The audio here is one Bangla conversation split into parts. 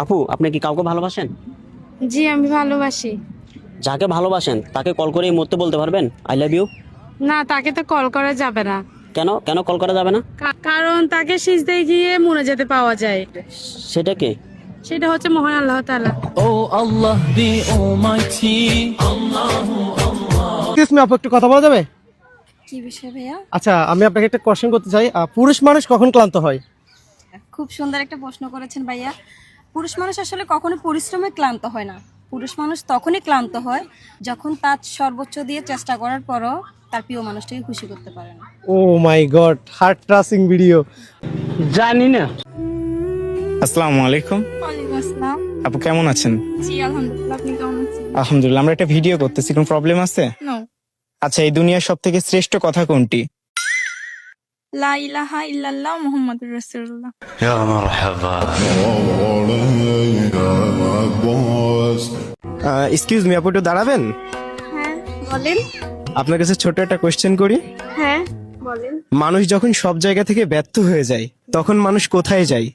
আপু, আপনি কি কাউকে ভালোবাসেন? জি, আমি ভালোবাসি। যাকে ভালোবাসেন তাকে কল করে এই মুহূর্তে বলতে পারবেন আই লাভ ইউ? না, তাকে তো কল করা যাবে না। কেন কেন কল করা যাবে না? কারণ তাকে সিজদায় গিয়ে মনে যেতে পাওয়া যায়। সেটা কি? সেটা হচ্ছে মহান আল্লাহ তাআলা। Oh Allah the Almighty. Excuse me আপু, একটু কথা বলা যাবে? কি বিষয় ভাইয়া? আচ্ছা, আমি আপনাকে একটা কোশ্চেন করতে চাই। পুরুষ মানুষ কখন ক্লান্ত হয়? খুব সুন্দর একটা প্রশ্ন করেছেন ভাইয়া। পুরুষ মানুষ আসলে কখনো পরিশ্রমে ক্লান্ত হয় না। পুরুষ মানুষ তখনই ক্লান্ত হয় যখন তার সর্বোচ্চ দিয়ে চেষ্টা করার পরও তার প্রিয় মানুষটাকে খুশি করতে পারে না। ও মাই গড, হার্ট টাচিং ভিডিও। জানি না। আসসালামু আলাইকুম। ওয়ালাইকুম আসসালাম। আপু কেমন আছেন? জি আলহামদুলিল্লাহ, আপনি কেমন আছেন? আলহামদুলিল্লাহ। আমরা একটা ভিডিও করতেছি, কোনো প্রবলেম আছে? নো। আচ্ছা, এই দুনিয়ার সব থেকে শ্রেষ্ঠ কথা কোনটি? লা ইলাহা ইল্লাল্লাহ মুহাম্মাদুর রাসূলুল্লাহ। এক্সকিউজ মি আপু, একটু দাঁড়াবেন? হ্যাঁ বলেন। আপনার কাছে ছোট একটা কোশ্চেন করি। হ্যাঁ বলেন। মানুষ যখন সব জায়গা থেকে ব্যর্থ হয়ে যায় তখন মানুষ কোথায় যায়?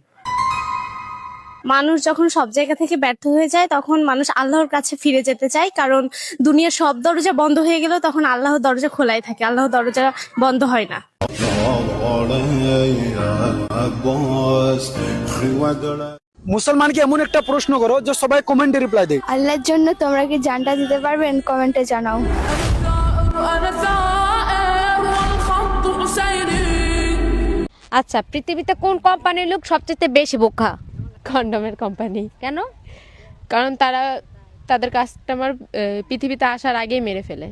মানুষ যখন সব জায়গা থেকে ব্যর্থ হয়ে যায় তখন মানুষ আল্লাহর কাছে ফিরে যেতে চায়, কারণ দুনিয়ার সব দরজা বন্ধ হয়ে গেল তখন আল্লাহর দরজা খোলাই থাকে, আল্লাহর দরজা বন্ধ হয় না। মুসলমানকে এমন একটা প্রশ্ন করো যে সবাই কমেন্টে রিপ্লাই দেয়। আল্লাহর জন্য তোমরা কি জানটা দিতে পারবেন? কমেন্টে জানাও। আচ্ছা, পৃথিবীতে কোন কোম্পানির লোক সবচেয়ে বেশি বোকা? কন্ডমের কোম্পানি। কেন? কারণ তারা তাদের কাস্টমার পৃথিবীতে আসার আগেই মেরে ফেলে।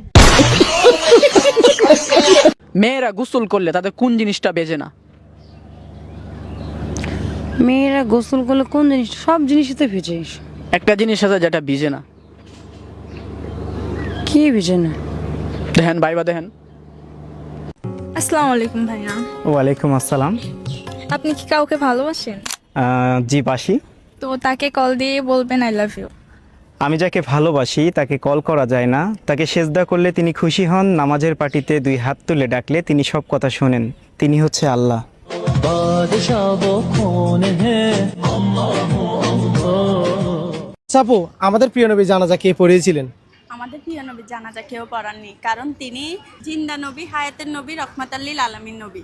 মেয়েরা গোসল করলে তাদের কোন জিনিসটা বেজে না? মেয়েরা গোসল করলে কোন জিনিস? সব জিনিসই তো ভিজে। একটা জিনিস আছে যেটা ভিজে না। কি ভিজে না? দেখেন ভাইবা, দেখেন। আসসালামু আলাইকুম ভাইয়া। ওয়ালাইকুম আসসালাম। আপনি কি কাউকে ভালোবাসেন? জি বাসি। তো তাকে কল দিয়ে বলবেন আই লাভ ইউ। আমি যাকে ভালোবাসি তাকে কল করা যায় না। তাকে সেজদা করলে তিনি খুশি হন, নামাজের পাটিতে 2 হাত তুলে ডাকলে তিনি সব কথা শোনেন। তিনি হচ্ছে আল্লাহ। আচ্ছা আপু, আমাদের প্রিয় নবী জানাজা কে পড়িয়েছিলেন? আমাদের প্রিয় নবী জানাজা কেউ পড়াননি, কারণ তিনি জিন্দা নবী, হায়াতের নবী, রহমাতাল লিল আলামিন নবী।